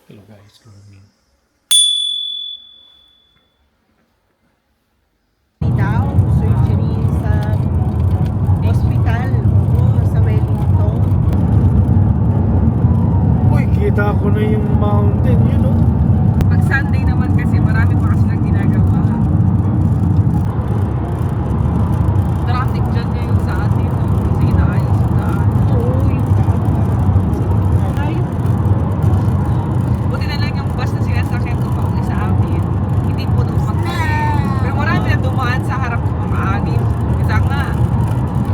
Hello guys, good morning. Daw, surgery sa hospital, oo, sa Wellington. Uy, kita ko na yung mountain, yun know? Pag Sunday naman kasi marami pa kasi lang ginagawa. Traffic dyan ngayon sa atin, no? Kasi inaayos yung daan. Oo, yung daan parang ayun. Buti na lang yung bus na sinasakyan ko pauwi sa amin. Hindi po nung pero marami na dumaan sa harap ko mga anim. Isa nga.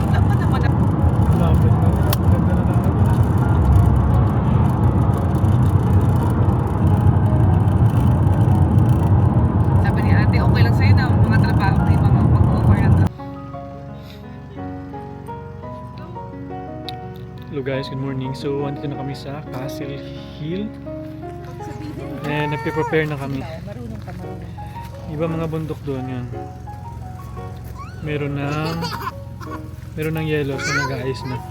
Dapat naman na. Lapit na. Ganda na naman. Sabi ni ate, okay lang sa'yo na mga trabaho na yung mga mag-over na trabaho. Hello guys, good morning. So, andito na kami sa Castle Hill. And nagpe-prepare na kami. Marunong ka. Iba mga bundok doon yun. Meron ng yellow so nag-ice na.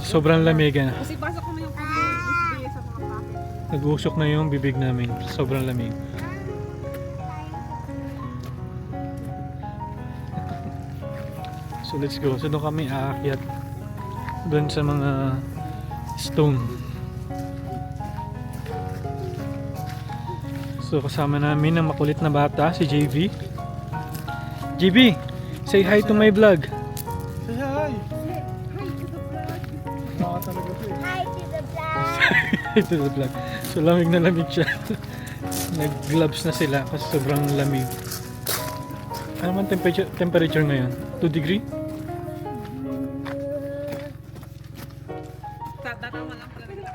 Sobrang lamig na. Kasi pasok ko na yung pag-ibigay sa mga packet. Nag-usok na yung bibig namin. Sobrang lamig. So let's go. So doon kami aakyat. Doon sa mga stone. So kasama namin ang makulit na bata, si JV. JV, say hi to my vlog. Say hi! Baka talaga to eh. Ito the vlog. So lamig na lamig siya. Nag-gloves na sila kasi sobrang lamig. Ano man temperature ngayon? 2 degree? Tatama lang pala nila.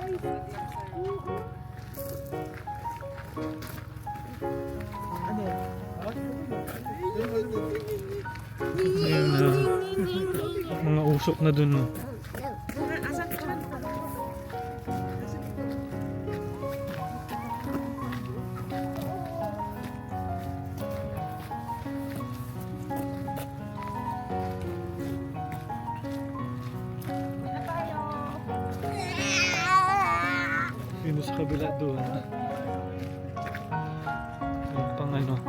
Ano yan? Ayun na. Mga usok na dun. Asan ka? Yun sa kabila doon. Yung pang ano.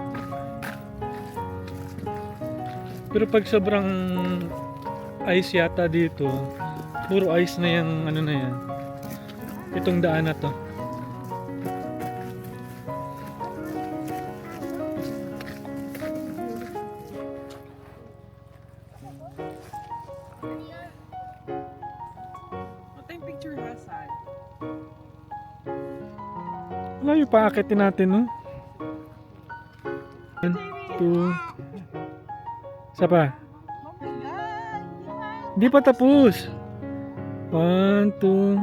Pero pag sobrang ice yata dito, puro ice na yung ano na yan. Itong daan na to. Ito yung picture Hasan. Malayo pa akitin natin, no? 1, 2. Isa pa. Oh my God! Hindi pa tapos. 1, 2.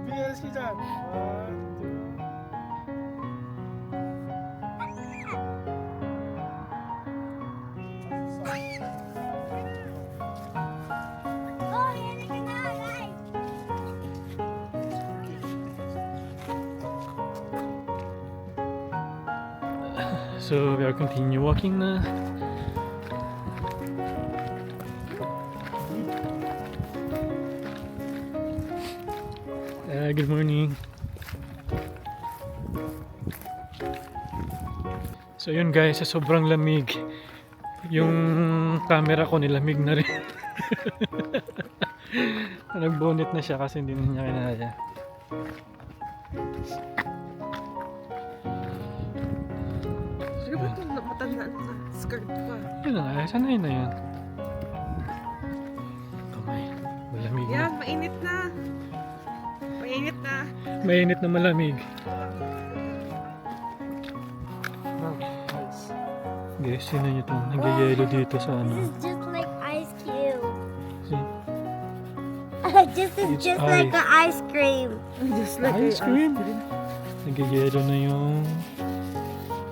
BLC dyan. 1, 2. So we are continue walking na. Good morning. So yun guys, sa sobrang lamig, yung camera ko nilamig na rin. Nag-bonnet na siya kasi hindi na niya kinaya. Sige ba ito matanda na sa skirt pa? Yun na nga, sanay na yan. Kamay, malamig na. Yan, mainit na. Mainit na. Mainit na malamig. Nice. Guys, sino nyo ito? Nagyayelo dito sa This ano. is just like ice cube. See? It's It's just like ice. an ice cream. Just like Ice cream. Nagyayelo na yung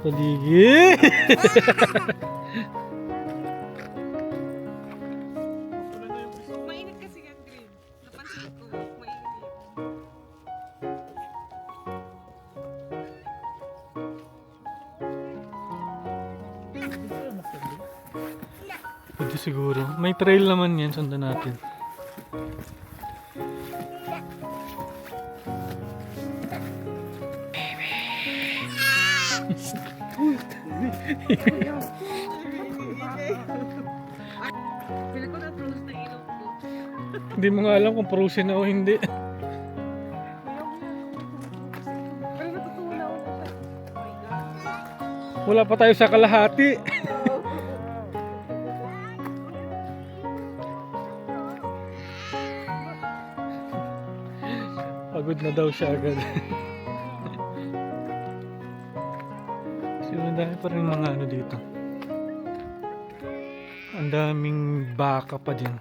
paligid. Mainit kasi yan, Green. Napansin ko, mainit. Pwede siguro. May trail naman yan. Sundan natin. Pili ko na truce na ilong ko. Hindi mo nga alam kung frozen na o hindi. Pero natutuwa na ako na siya. Oh my God. Wala pa tayo sa kalahati. Pagod na daw siya agad. Kasi ang dami pa rin mga ano dito. Ang daming baka pa din.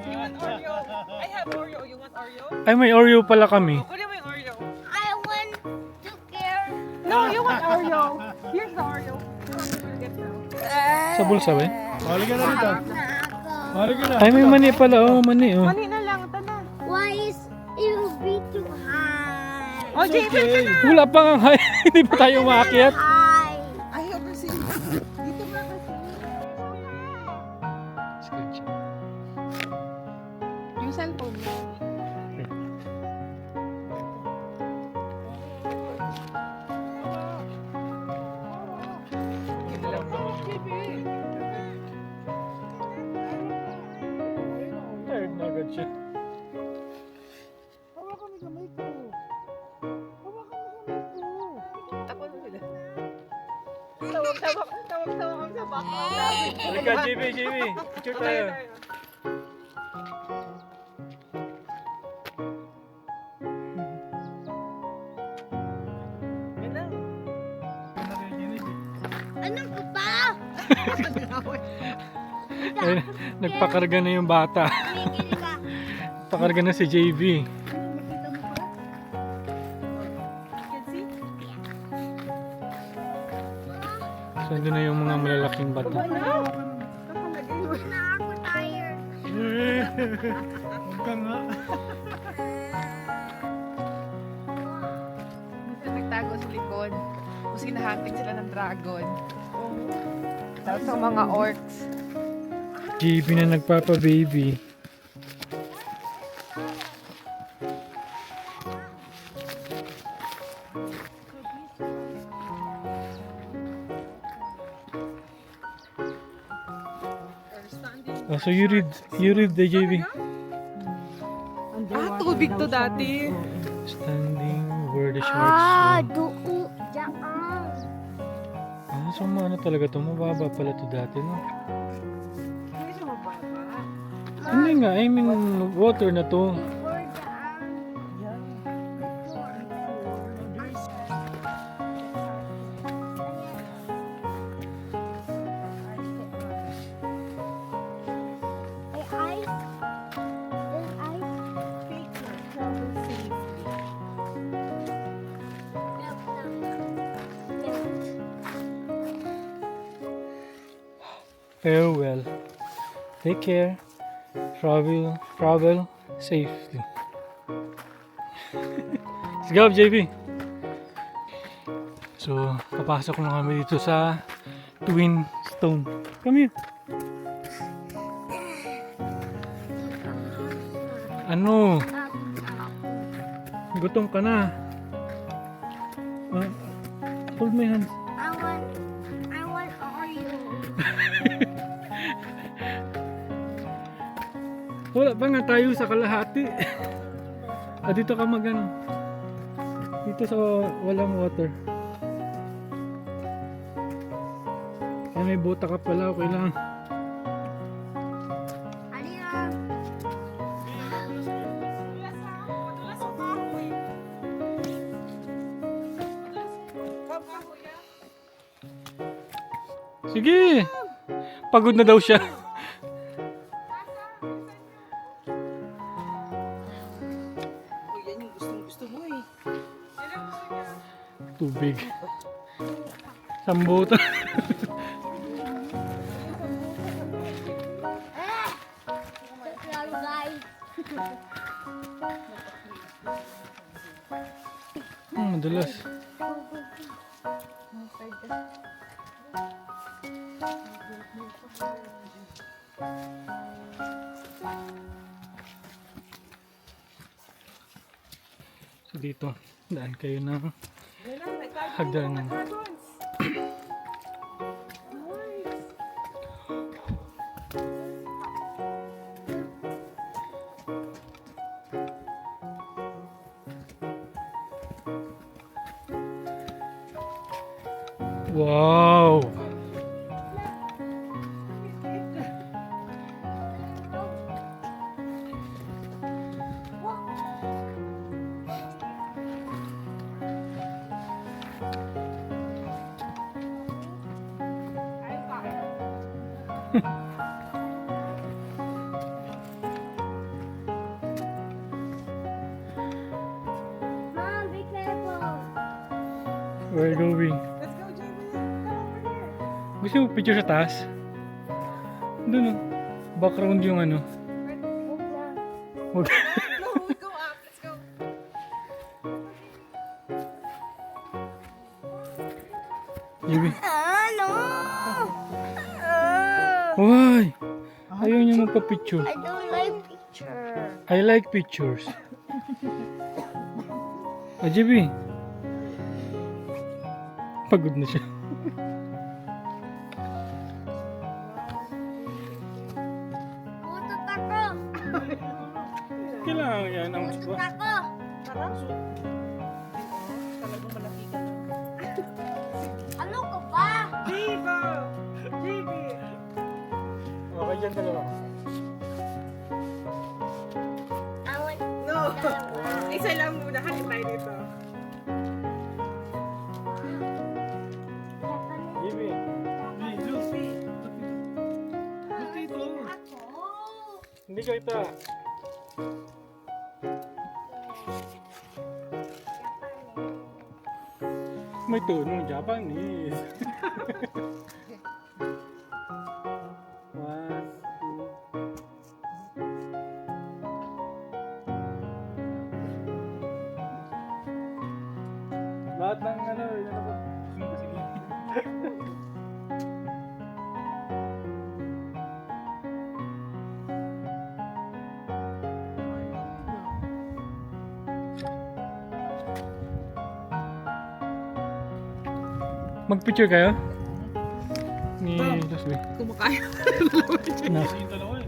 You want Oreo? I have Oreo. You want Oreo? Ay, may Oreo pala kami. Kunin mo yung Oreo. I want to care. No, you want Oreo. Here's the Oreo. Get now. Sa bulsa ba? Mali ka na rito. Mali ka na. Ay, may mani pala. Oh, mani. Oh. Mani na lang. Tana. Why is it will be too high? Oh, Jay, okay. Wala pa nga. Hindi pa tayo maakyat. High. Ayaw kasi. Dito ba kasi? yung cellphone mo. Tired na agad siya. Hawakan mo kamay ko. Hawakan mo kamay ko. Tapos mo sila. Tawag kami sa background. Halika, JB. Picture tayo. Yan na. Ano ko pa? Ay, nagpakarga na yung bata. Tumigil ka. Pakarga na si JB. Makita mo pa? You can see? So, andun na yung mga malalaking bata. Nakalagay mo. Hindi na ako tired. Huwag ka nga. Minsan nagtago sa likod. Tapos hinahanting sila ng dragon. Tapos ang mga orcs. JB na nagpapa-baby. Oh, so you read the JB. Ah, tubig to dati. Standing where the Ah, sharks swim. doon. Diyan. Ah, so ano talaga to? Mababa pala to dati, no? Hindi siya mababa. Hindi nga, I mean, water na to. Or dyan. Ay, ice. There's ice. Paper travel safely. Melt na. Melt. Farewell. Take care. Travel safely. Let's go, JB. So, papasok na kami dito sa Twin Stone. Come here. Ano? Gutom ka na. Hold my hands. I want Oreo. Wala pa nga tayo sa kalahati. Dito ka magano. Dito sa walang water. Ay, may buta ka pala. Okay lang. Alina. Sige. Pagod na daw siya. Oh, yan yung gustong-gusto mo eh. Tubig. Sambutan. Lalo guys. madulas. So dito, daan kayo ng hagdanan. Wow! Mom, be careful. We're going. Let's go, Jamie. Come over here. Gusto mo picture sa taas? Doon oh. Background yung ano. Wag. No, we go up. Let's go. Jibi. Ano? Why? Ayaw niya magpa-picture. I don't like picture. I like pictures. Ah, Jibi. Pagod na siya. Utot ako. Kailangan yan ang Utot ako. Talagang malaki ka na. Ano ka ba? Diva! Baby! Okay, dyan dalawa. I want No! Isa lang muna. Halin tayo dito. Jibi. Hey, Lucy. Look dito. ako. Hindi kita. May tono, Japanese. One, two. Lahat ng ano, yun ako. Sige. Mag-picture kayo? Ni Jocelyn. Kumakain. Na. Yung dalawa eh.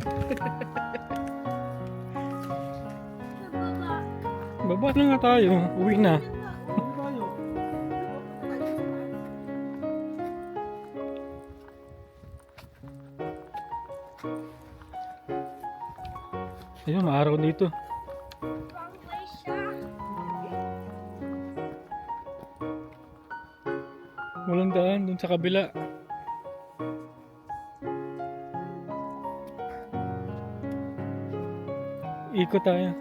Baba na nga tayo. Uwi na. Ano tayo? Ayun, maaraw dito. Wrong way siya. Walang daan dun sa kabila. Ikot tayo.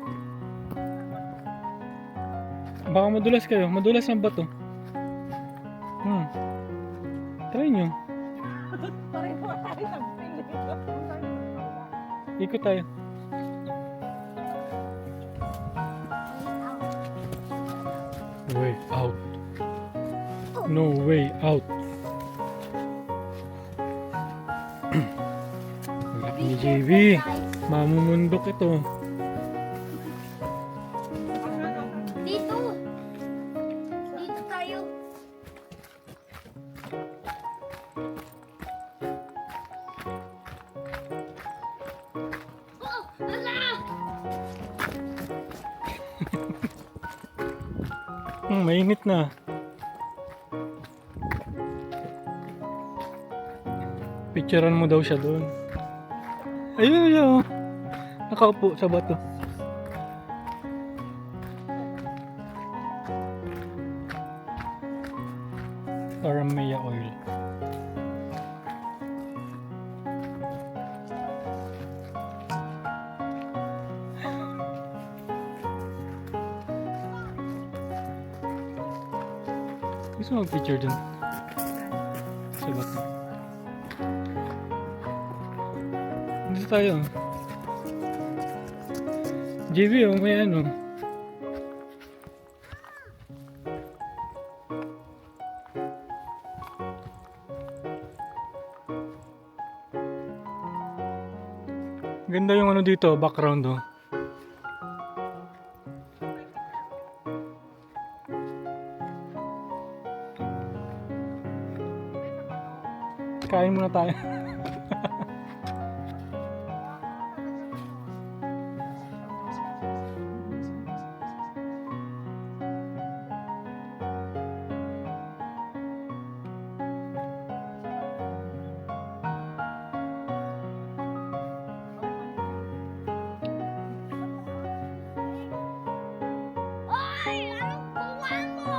Baka madulas kayo. Madulas ang bato. Try nyo. Pareho tayo ng piling. Ikot tayo. Way out. No way out. Laki ni JV. Mamumundok ito. Dito. Dito tayo. Oh, ala! Mainit na. Picturean mo daw siya doon. Ayun, ayun. Oh. Nakaupo sa bato. Aramea oil. Gusto mo mag-picture dun? Sa bato. Dito tayo. JV, oh, may ano. Ganda yung ano dito, background oh. Kain muna tayo. Ay, anong gawa mo?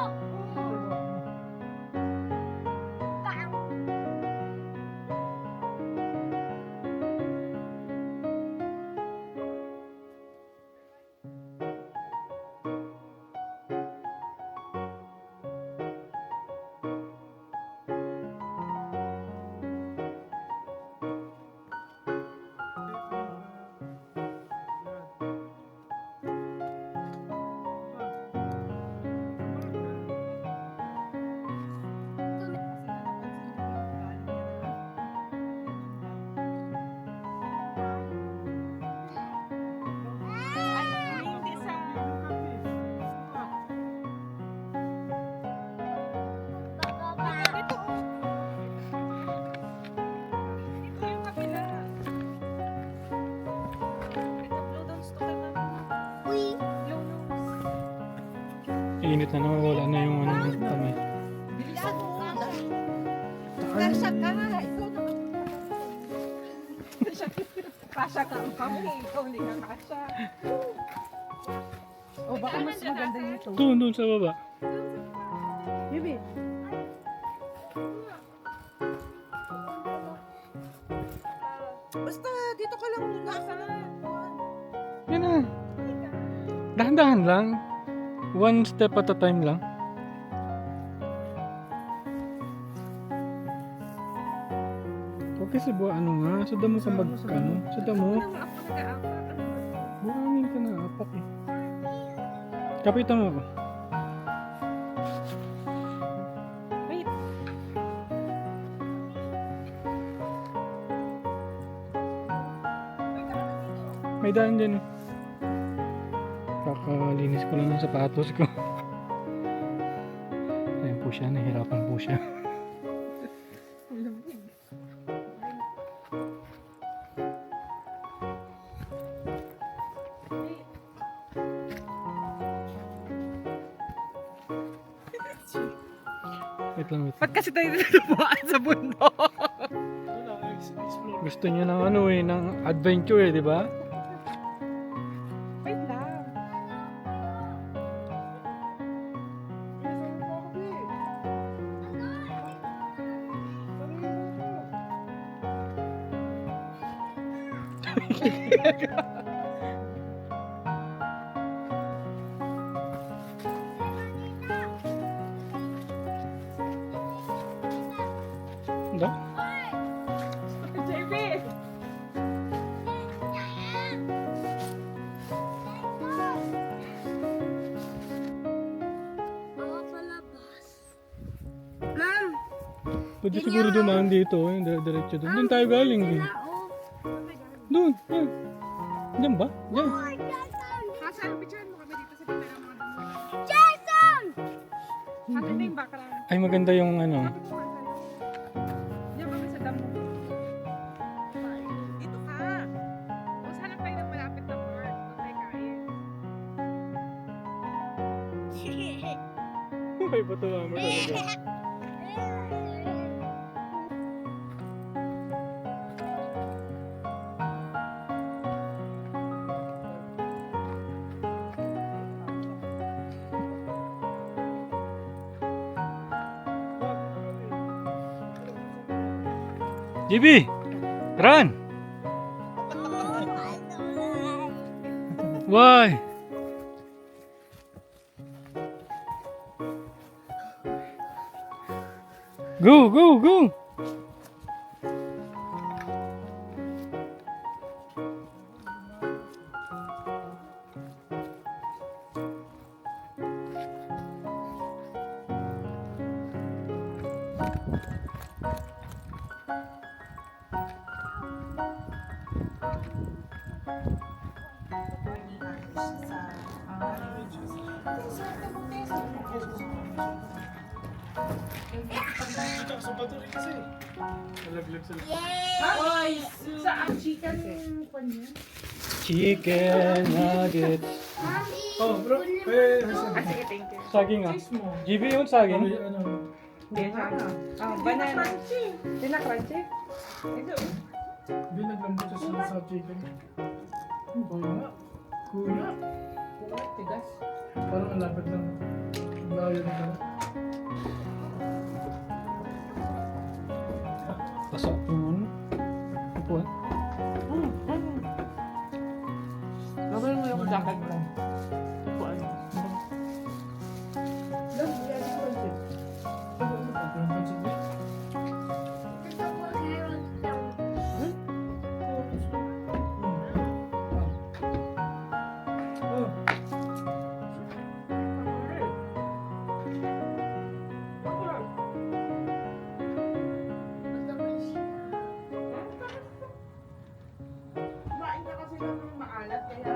Hindi sa... Bababa. Dito, oh. Dito yung kabila. Ito, blue nose to ka na. Uy, Blue nose. Init na naman, wala na yung ano kami. Bilisan mo. Kasha ka na. Ikaw naman. Kasha ka ang kami. Ikaw hindi ka kasha. O baka mas maganda nito. Doon sa baba. Bibi. Basta dito ka lang muna. Yan na. Dahan-dahan lang. One step at a time lang. Huwag kasi ano nga, sa damo ka ano, sa damo. Buhangin ka na, apak eh. Kapitan mo ako. Wait. May daan dyan eh. Kakalinis ko lang ng sapatos ko. Ayan po siya, nahirapan po siya. Wait lang, wait. Ba't kasi tayo natubuan sa bundok? Gusto niyo ng ano eh, ng adventure eh, di ba? Wait lang. Anda? JB! Ma'am, Pwede siguro dumaan dito, yung diretso doon. Doon tayo galing eh. Doon, yan. Diyan ba? Diyan. Kasi ano, picturean mo kami dito sa gitna ng mga damo. Jason! Maganda yung background. Ay, maganda yung ano. Diyan kami sa damo. Dito ka. Tapos hanap tayo ng malapit na park. Doon tayo kain. Ay, bato namin talaga. JB! Run! Why? Go, go, go! Sa bato rin kasi. Nalaglag sila. Hoy! Saan? Chicken pan yan. Chicken nuggets. Mami, Oh, bro. Sige, thank you. Saging ah. GB yung saging. Ano? Hindi, sana. Banana. Hindi na crunchy. Ito. Hindi naglambot siya sa chicken. Kuya. Kuya. Tigas. Parang ang lapit lang. Ang layo na pala. Pasok yung ano. Upuan. Gawin mo yung jacket mo. Parang pansit mo. ito po carrots lang. Oh. Kumain ka kasi ng maalat kaya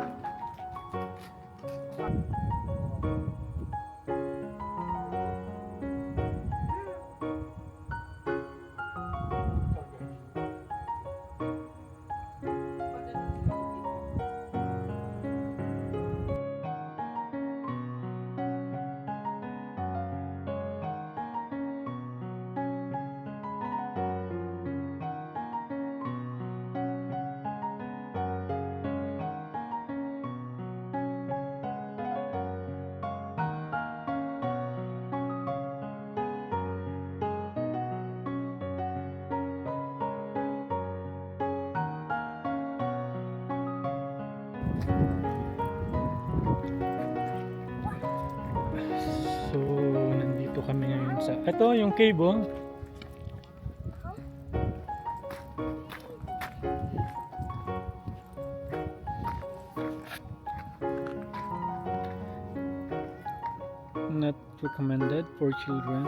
So, nandito kami ngayon sa... Ito, yung cave, oh. Not recommended for children.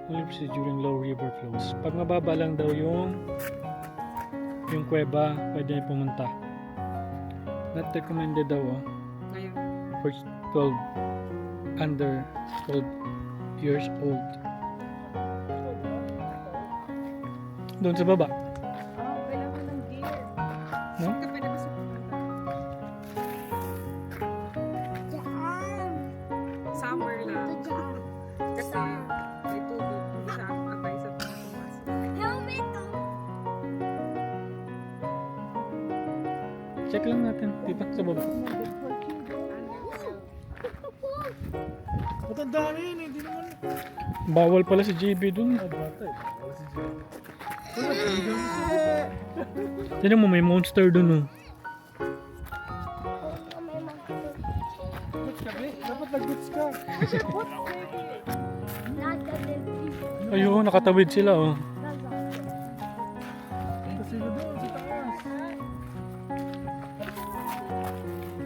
Only during low river flows. Pag mababa lang daw yung kuweba, pwede pumunta. Not recommended daw, oh. Ngayon. For 12 under 12 years old. Doon sa baba. Kailangan ng gear. No? Hindi ka pwede pa sa pumunta. Diyan. Summer lang. Ito dyan. Kasi may tubig. Hindi siya atay sa mga pumasok. Helmet oh. Check lang natin. Dito sa baba. Ba't ang dami yun? Hindi naman. Bawal pala si JB dun. Ah, bata eh. Wala si Jay. Tignan mo, may monster dun, oh. May mga Goods ka, Bre. Dapat nag-goods ka. nasa Ayun, nakatawid sila, oh. Kasi yun doon sa taas.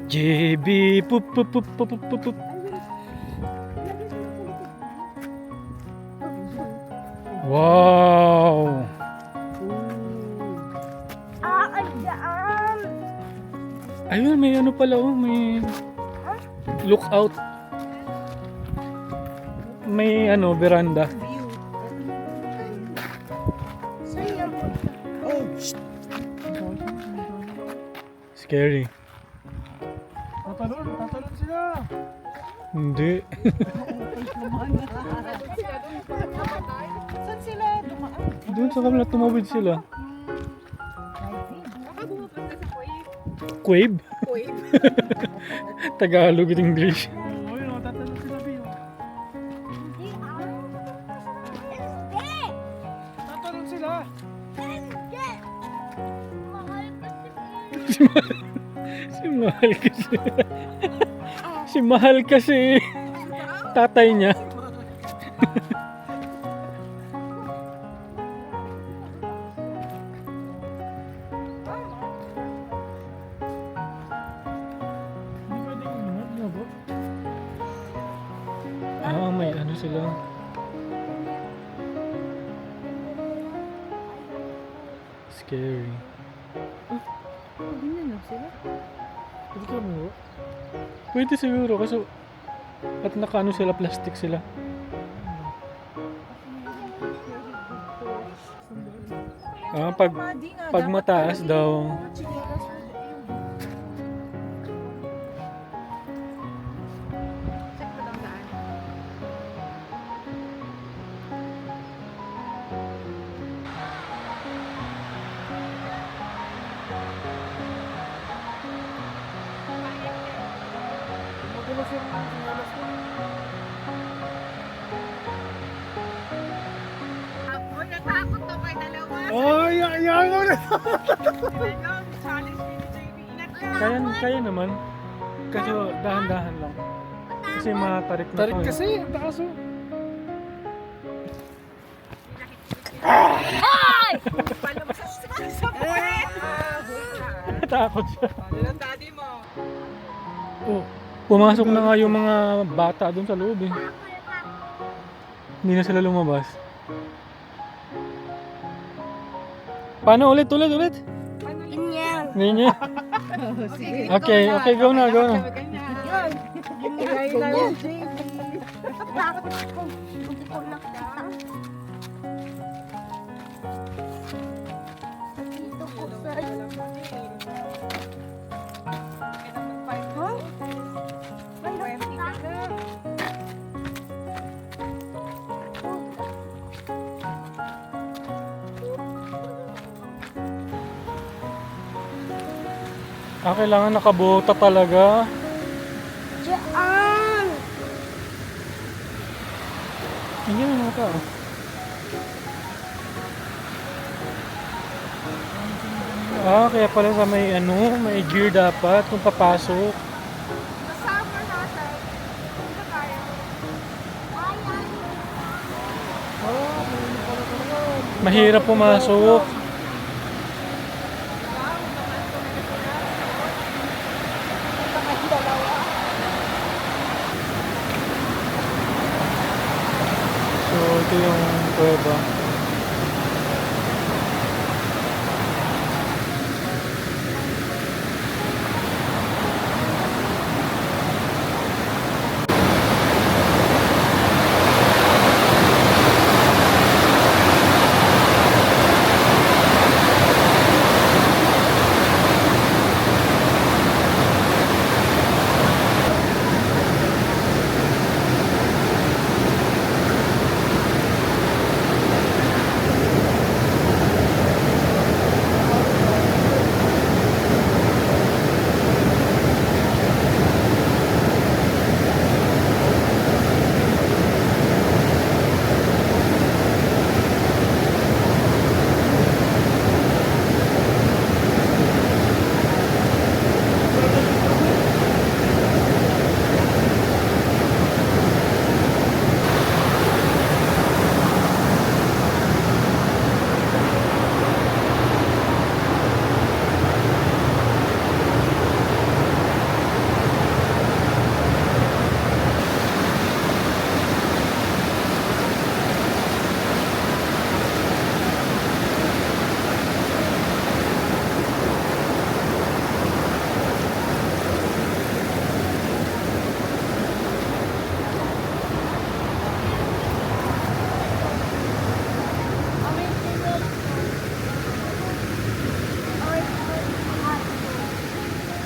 JB, pup, pup, pup, pup, pup, pup, pup. Wow! Daan. Ayun, may ano pala, oh. May lookout. May ano, veranda. Saan yung punta? Oh, shit. Scary. Tatalon sila. Hindi. saan sila dumaan? Doon sa kabila tumawid sila. Baka bumupunta sa Kuwait. Quabe? Kuwait. Tagalog at English. Oh, yun. Tatalon sila, Bio. Hindi ah. Hindi. Tatalon sila. Hindi. Mahal kasi. Si Mahal kasi. Si Mahal kasi. Tatay niya. Hindi pwedeng lumabot. Ah, may ano sila. Scary. Ganyan lang sila. Pwede ka mo. Pwede siguro kasi at nakaano sila, plastic sila. Pag mataas daw. Check mo lang daan. Magulas yung sinalas mo. Ako, natakot to kay dalawa. Ay, ayaw mo na. Hello, challenge ni JB. Ingat ka. Kaya naman. Kasi dahan-dahan lang. Kasi matarik na Tarik to. kasi, ang taas oh. Palabas sa puwet. Takot siya. Ano ng daddy mo? Oh, pumasok na nga yung mga bata doon sa loob eh. Hindi na sila lumabas. Paano ulit? Ganyan. Ganyan. Okay, go na. Ganyan. Takot ako. Hindi ko nakita. Dito ko sa... Huh? May nakita. Kailangan nakabuta talaga. Diyan! Ganyan mo ka. Kaya pala sa may may gear dapat kung papasok. Kasama natin. Dito tayo. Mahirap pumasok. So ito yung kuweba.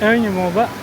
Ayun yung mga ba?